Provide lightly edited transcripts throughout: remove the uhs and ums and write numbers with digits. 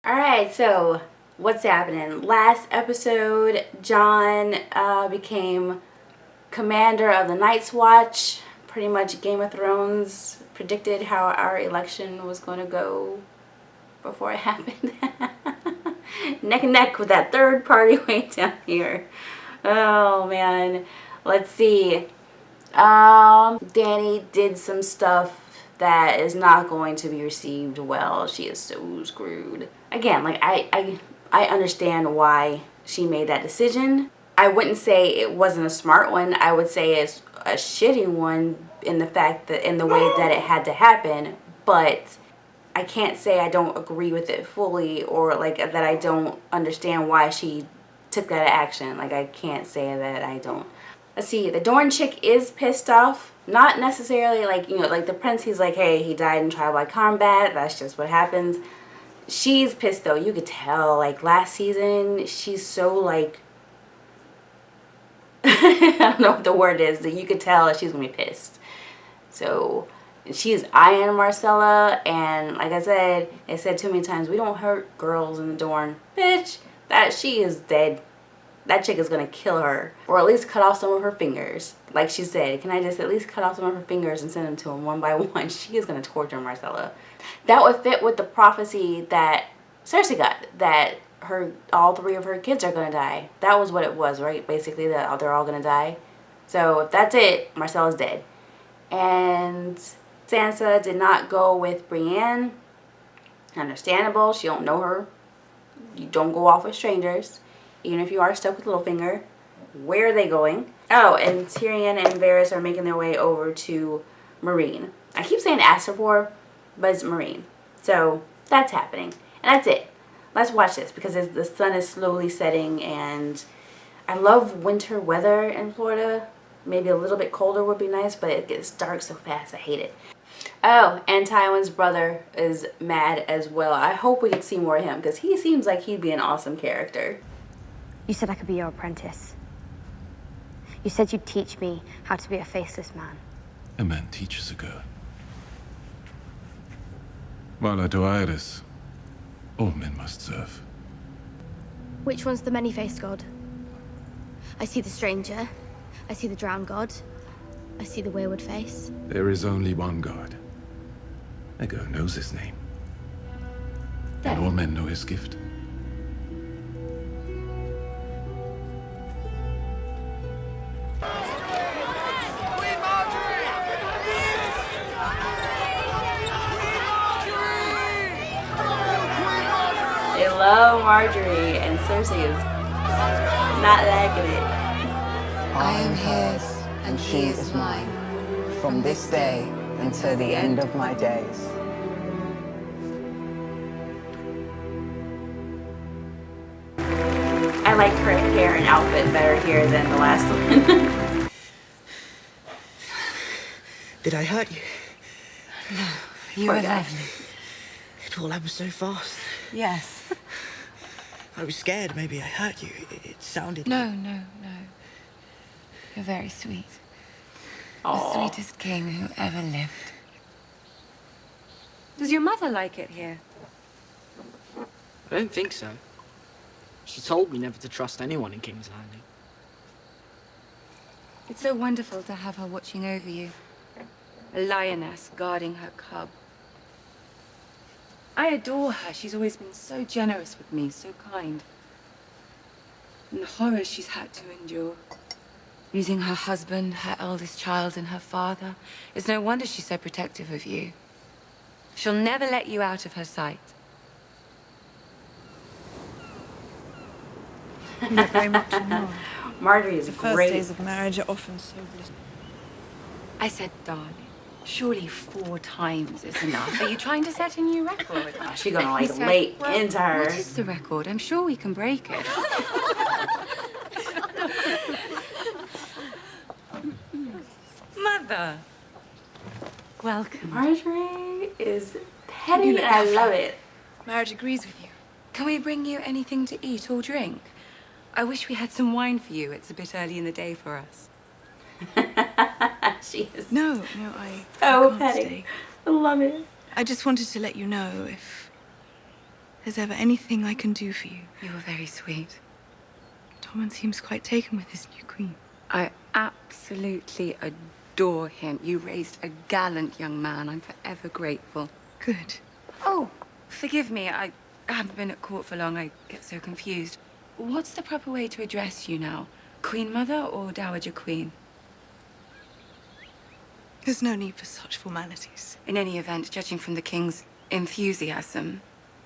Alright, so what's happening? Last episode, John became commander of the Night's Watch. Pretty much Game of Thrones predicted how our election was going to go before it happened. Neck and neck with that third party way down here. Oh man. Let's see. Dany did some stuff that is not going to be received well. She is so screwed. Again, like I understand why she made that decision. I wouldn't say it wasn't a smart one. I would say it's a shitty one in the fact that in the way that it had to happen, but I can't say I don't agree with it fully or like that I don't understand why she took that action. Like I can't say that I don't. Let's see, the Dorne chick is pissed off. Not necessarily like, you know, like the prince, he's like, hey, he died in trial by combat. That's just what happens. She's pissed though. You could tell, like last season, she's so like, I don't know what the word is, that you could tell that she's gonna be pissed. So she is eyeing Marcella, and like I said, it said too many times, we don't hurt girls in the Dorne. Bitch, that she is dead. That chick is gonna kill her, or at least cut off some of her fingers. Like she said, can I just at least cut off some of her fingers and send them to him one by one? She is gonna torture Marcella. That would fit with the prophecy that Cersei got, that all three of her kids are gonna die. That was what it was, right? Basically, that they're all gonna die. So if that's it, Marcella's dead. And Sansa did not go with Brienne. Understandable. She don't know her. You don't go off with strangers. Even if you are stuck with Littlefinger, where are they going? Oh, and Tyrion and Varys are making their way over to Marine. I keep saying Astapor, but it's Marine. So that's happening. And that's it. Let's watch this because the sun is slowly setting and I love winter weather in Florida. Maybe a little bit colder would be nice, but it gets dark so fast. I hate it. Oh, and Tywin's brother is mad as well. I hope we can see more of him because he seems like he'd be an awesome character. You said I could be your apprentice. You said you'd teach me how to be a faceless man. A man teaches a girl. While do Iris, all men must serve. Which one's the many-faced god? I see the stranger. I see the drowned god. I see the wayward face. There is only one god. A girl knows his name. And all men know his gift. They love Marjorie, and Cersei is not liking it. I am his, and she is mine, from this day until the end of my days. I like her hair and outfit better here than the last one. Did I hurt you? No, you were lovely. It all happened so fast. Yes. I was scared maybe I hurt you. It sounded No. You're very sweet. The sweetest king who ever lived. Does your mother like it here? I don't think so. She told me never to trust anyone in King's Landing. It's so wonderful to have her watching over you. A lioness guarding her cub. I adore her. She's always been so generous with me, so kind. And the horrors she's had to endure. Losing her husband, her eldest child, and her father. It's no wonder she's so protective of you. She'll never let you out of her sight. You're very much in love. Marjorie is The first great. days of marriage are often so blissful. I said, darling, surely 4 times is enough. Are you trying to set a new record? Oh, she's gonna He like said, lay well, into her. What is the record? I'm sure we can break it. Mother. Welcome. Marjorie is petty and I love it. Marriage agrees with you. Can we bring you anything to eat or drink? I wish we had some wine for you. It's a bit early in the day for us. She is No, I so can't petty. stay. I love it. I just wanted to let you know if there's ever anything I can do for you. You were very sweet. Tommen seems quite taken with his new queen. I absolutely adore him. You raised a gallant young man. I'm forever grateful. Good. Oh, forgive me. I haven't been at court for long. I get so confused. What's the proper way to address you now? Queen Mother or Dowager Queen? There's no need for such formalities. In any event, judging from the King's enthusiasm,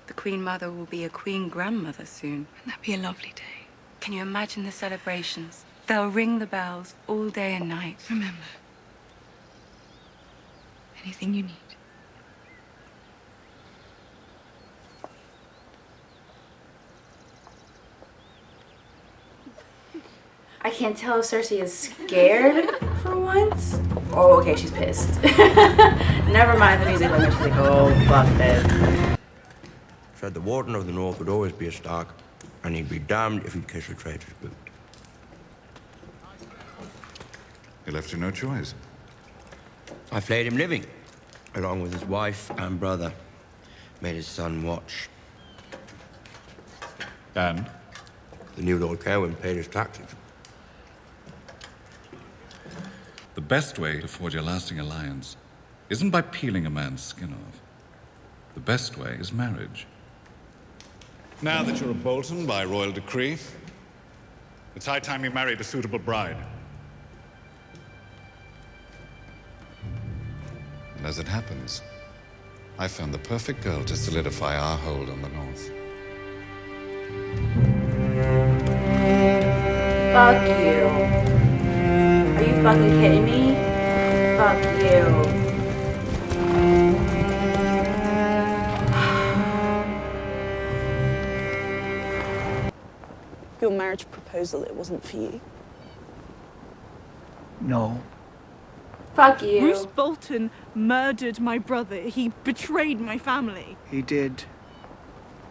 the Queen Mother will be a Queen Grandmother soon. Wouldn't that be a lovely day? Can you imagine the celebrations? They'll ring the bells all day and night. Remember, anything you need. I can't tell if Cersei is scared for once. Oh, okay, she's pissed. Never mind the music. She's like, oh, fuck this. Said the Warden of the North would always be a Stark, and he'd be damned if he'd kiss a traitor's boot. He left you no choice. I flayed him living, along with his wife and brother. Made his son watch. And? The new Lord Kerwin paid his taxes. The best way to forge a lasting alliance isn't by peeling a man's skin off. The best way is marriage. Now that you're a Bolton by royal decree, it's high time you married a suitable bride. And as it happens, I found the perfect girl to solidify our hold on the North. Fuck you. Are you fucking kidding me? Fuck you. Your marriage proposal, it wasn't for you. No. Fuck you. Bruce Bolton murdered my brother. He betrayed my family. He did.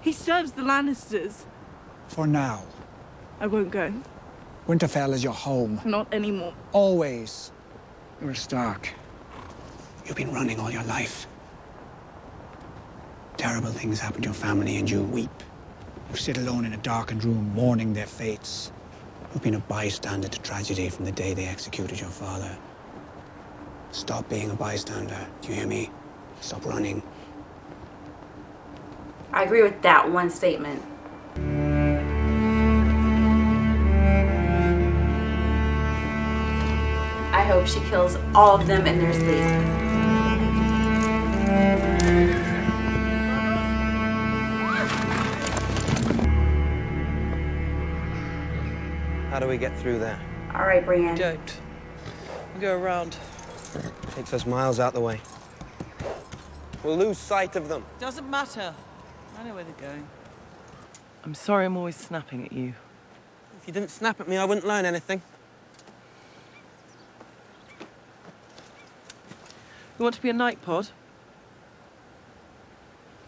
He serves the Lannisters. For now. I won't go. Winterfell is your home. Not anymore. Always. You're a Stark. You've been running all your life. Terrible things happen to your family and you weep. You sit alone in a darkened room mourning their fates. You've been a bystander to tragedy from the day they executed your father. Stop being a bystander. Do you hear me? Stop running. I agree with that one statement. I hope she kills all of them in their sleep. How do we get through there? All right, Bryan. Don't. We go around. Takes us miles out the way. We'll lose sight of them. Doesn't matter. I know where they're going. I'm sorry I'm always snapping at you. If you didn't snap at me, I wouldn't learn anything. You want to be a night pod?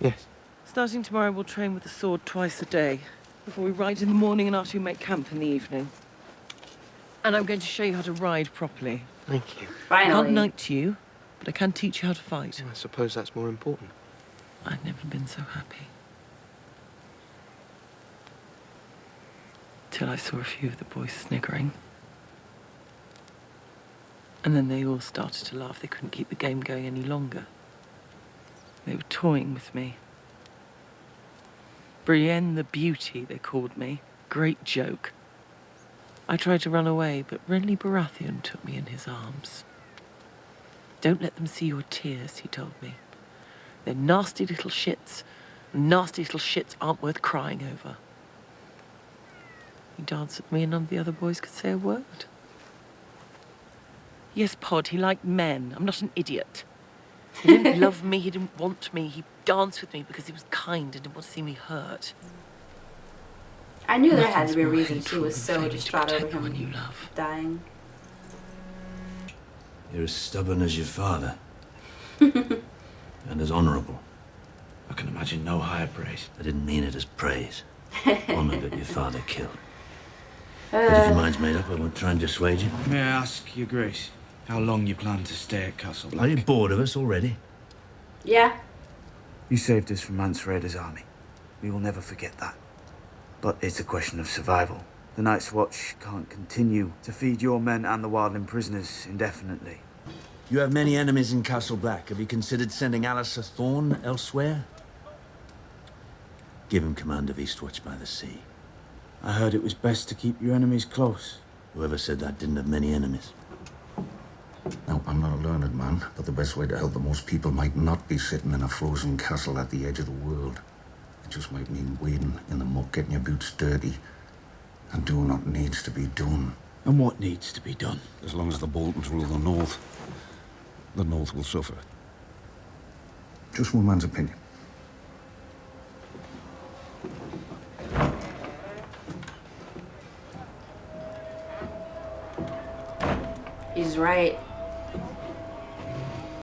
Yes. Starting tomorrow, we'll train with the sword twice a day. Before we ride in the morning and after we make camp in the evening. And I'm going to show you how to ride properly. Thank you. Finally. I can't knight you, but I can teach you how to fight. I suppose that's more important. I've never been so happy. Till I saw a few of the boys sniggering. And then they all started to laugh. They couldn't keep the game going any longer. They were toying with me. Brienne the Beauty, they called me. Great joke. I tried to run away, but Renly Baratheon took me in his arms. Don't let them see your tears, he told me. They're nasty little shits, and nasty little shits aren't worth crying over. He danced with me and none of the other boys could say a word. Yes, Pod, he liked men. I'm not an idiot. He didn't love me, he didn't want me. He danced with me because he was kind and didn't want to see me hurt. I knew there had to be a reason she was so distraught over him you love. dying. You're as stubborn as your father. And as honorable. I can imagine no higher praise. I didn't mean it as praise. Honor that your father killed. But if your mind's made up, I won't try and dissuade you. May I ask, Your Grace, how long you plan to stay at Castle Black? Are you bored of us already? Yeah. You saved us from Mance Raider's army. We will never forget that. But it's a question of survival. The Night's Watch can't continue to feed your men and the wildling prisoners indefinitely. You have many enemies in Castle Black. Have you considered sending Alistair Thorne elsewhere? Give him command of Eastwatch by the Sea. I heard it was best to keep your enemies close. Whoever said that didn't have many enemies. Now, I'm not a learned man, but the best way to help the most people might not be sitting in a frozen castle at the edge of the world. It just might mean wading in the muck, getting your boots dirty, and doing what needs to be done. And what needs to be done? As long as the Boltons rule the North will suffer. Just one man's opinion. He's right.